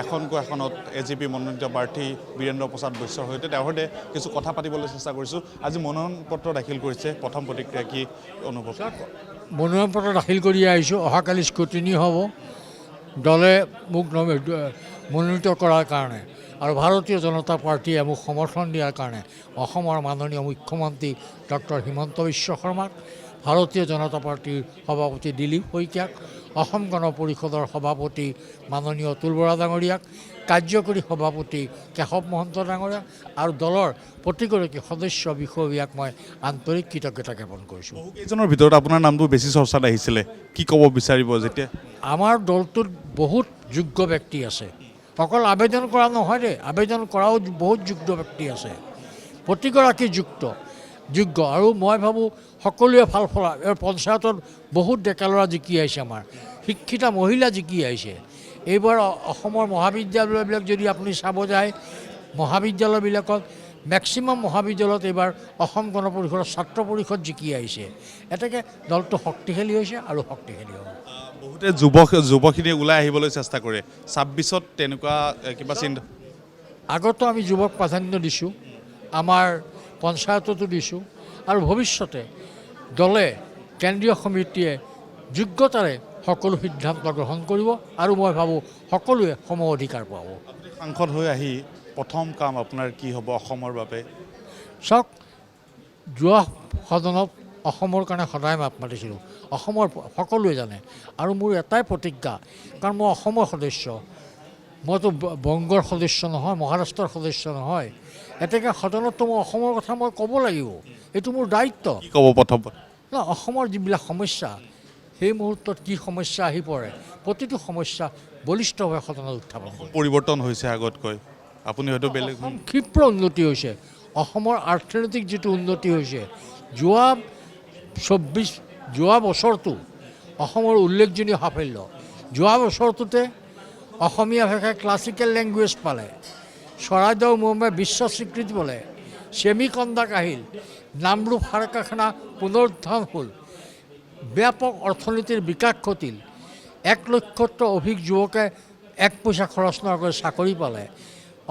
এখনকৈ এখনত AGP মনোনীত প্ৰাৰ্থী বীৰেন্দ্ৰ প্ৰসাদ বৈশ্যৰ সৈতে তেওঁৰ সৈতে কিছু কথা পাতিবলৈ চেষ্টা কৰিছোঁ। আজি মনোনয়ন পত্ৰ দাখিল কৰিছে, প্ৰথম প্ৰতিক্ৰিয়া কি অনুভৱ? মনোনয়ন পত্ৰ দাখিল কৰি আহিছোঁ। অহাকালি স্ক্ৰুটিনি হ'ব দলে মোক মনোনীত কৰাৰ কাৰণে আৰু ভাৰতীয় জনতা পাৰ্টীয়ে মোক সমৰ্থন দিয়াৰ কাৰণে অসমৰ মাননীয় মুখ্যমন্ত্ৰী ডক্টৰ হিমন্ত বিশ্ব শৰ্মাক, ভাৰতীয় জনতা পাৰ্টীৰ সভাপতি দিলীপ শইকীয়াক, অসম গণ পৰিষদৰ সভাপতি মাননীয় অতুল বৰা ডাঙৰীয়াক, কাৰ্যকৰী সভাপতি কেশৱ মহন্ত ডাঙৰীয়াক আৰু দলৰ প্ৰতিগৰাকী সদস্য বিষয়াক মই আন্তৰিক কৃতজ্ঞতা জ্ঞাপন কৰিছোঁ। বহুকেইজনৰ ভিতৰত আপোনাৰ নামটো বেছি চৰ্চাত আহিছিলে, কি ক'ব বিচাৰিব? যেতিয়া আমাৰ দলটোত বহুত যোগ্য ব্যক্তি আছে, অকল আবেদন কৰা নহয় দেই, আবেদন কৰাও বহুত যোগ্য ব্যক্তি আছে, প্ৰতিগৰাকী যোগ্য আৰু মই ভাবোঁ সকলোৱে ভাল ফলা। পঞ্চায়তত বহুত ডেকা ল'ৰা জিকি আহিছে, আমাৰ শিক্ষিত মহিলা জিকি আহিছে। এইবাৰ অসমৰ মহাবিদ্যালয়বিলাক যদি আপুনি চাব যায়, মহাবিদ্যালয়বিলাকত মেক্সিমাম মহাবিদ্যালয়ত এইবাৰ অসম গণ পৰিষদৰ ছাত্ৰ পৰিষদ জিকি আহিছে। এতেকে দলটো শক্তিশালী হৈছে আৰু শক্তিশালী হ'ব। বহুতে যুৱখিনিয়ে ওলাই আহিবলৈ চেষ্টা কৰে, 26ত তেনেকুৱা কিবা চিন্তা? আগতো আমি যুৱক প্ৰাধান্য দিছোঁ, আমাৰ পঞ্চায়ততো দিছোঁ আৰু ভৱিষ্যতে দলে কেন্দ্ৰীয় সমিতিয়ে যোগ্যতাৰে সকলো সিদ্ধান্ত গ্ৰহণ কৰিব আৰু মই ভাবোঁ সকলোৱে সম অধিকাৰ পাব। আপুনি সাংসদ হৈ আহি প্ৰথম কাম আপোনাৰ কি হ'ব অসমৰ বাবে? চাওক, যোৱা সদনত অসমৰ কাৰণে সদায় মাত মাতিছিলোঁ, অসমৰ সকলোৱে জানে আৰু মোৰ এটাই প্ৰতিজ্ঞা, কাৰণ মই অসমৰ সদস্য, মইতো বংগৰ সদস্য নহয়, মহাৰাষ্ট্ৰৰ সদস্য নহয়। এতেকে সদনততো মই অসমৰ কথা মই ক'ব লাগিব, এইটো মোৰ দায়িত্ব। কি ক'ব প্ৰথম? অসমৰ যিবিলাক সমস্যা, সেই মুহূৰ্তত কি সমস্যা আহি পৰে, প্ৰতিটো সমস্যা বলিষ্ঠভাৱে সদনত উত্থাপন কৰে। পৰিৱৰ্তন হৈছে আগতকৈ, আপুনি হয়তো বেলেগ ক্ষীপ্ৰ উন্নতি হৈছে। অসমৰ অৰ্থনৈতিক যিটো উন্নতি হৈছে, যোৱা বছৰটো অসমৰ উল্লেখজনীয় সাফল্য। যোৱা বছৰটোতে অসমীয়া ভাষাই ক্লাছিকেল লেংগুৱেজ পালে, চৰাইদেউ মৌমে বিশ্ব স্বীকৃতি পালে, ছেমি কণ্ডাক্ট আহিল, নামৰূপ সাৰ কাৰখানা পুনৰুদ্ধাৰ হ'ল, ব্যাপক অৰ্থনীতিৰ বিকাশ ঘটিল, 1 লক্ষতকৈ অধিক যুৱকে 1 পইচা খৰচ নকৰাকৈ চাকৰি পালে,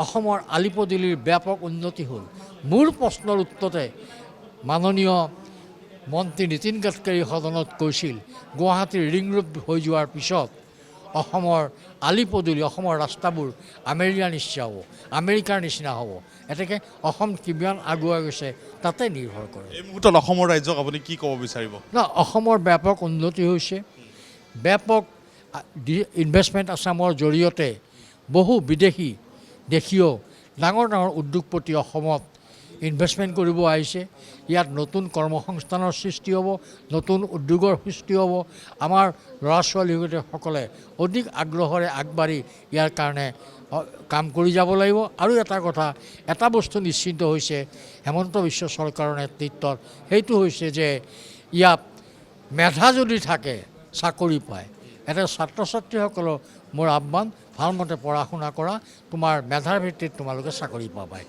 অসমৰ আলিপদূলিৰ ব্যাপক উন্নতি হ'ল। মোৰ প্ৰশ্নৰ উত্তৰতে মাননীয় মন্ত্ৰী নীতিন গাডকাৰী সদনত কৈছিল, গুৱাহাটীৰ ৰিং ৰোড হৈ যোৱাৰ পিছত অসমৰ আলিপদূলি, অসমৰ ৰাস্তাবোৰ আমেৰিকাৰ নিচিনা হ'ব। এতেকে অসম কিমান আগুৱাই গৈছে তাতে নিৰ্ভৰ কৰে। এই মুহূৰ্তত অসমৰ ৰাজ্যক আপুনি কি ক'ব বিচাৰিব? অসমৰ ব্যাপক উন্নতি হৈছে, ব্যাপক ইনভেষ্টমেণ্ট আছামৰ জৰিয়তে বহু দেশীয় ডাঙৰ উদ্যোগপতি অসমত ইনভেষ্টমেণ্ট কৰিব আহিছে। ইয়াত নতুন কৰ্মসংস্থানৰ সৃষ্টি হ'ব, নতুন উদ্যোগৰ সৃষ্টি হ'ব। আমাৰ ল'ৰা ছোৱালীসকলে অধিক আগ্ৰহেৰে আগবাঢ়ি ইয়াৰ কাৰণে কাম কৰি যাব লাগিব। আৰু এটা বস্তু নিশ্চিত হৈছে হেমন্ত বিশ্ব চৰকাৰৰ নেতৃত্বত, সেইটো হৈছে যে ইয়াত মেধা যদি থাকে চাকৰি পায়। এটা ছাত্ৰ ছাত্ৰীসকলৰ মোৰ আহ্বান, ভালমতে পঢ়া শুনা কৰা, তোমাৰ মেধাৰ ভিত্তিত তোমালোকে চাকৰি পাবাই।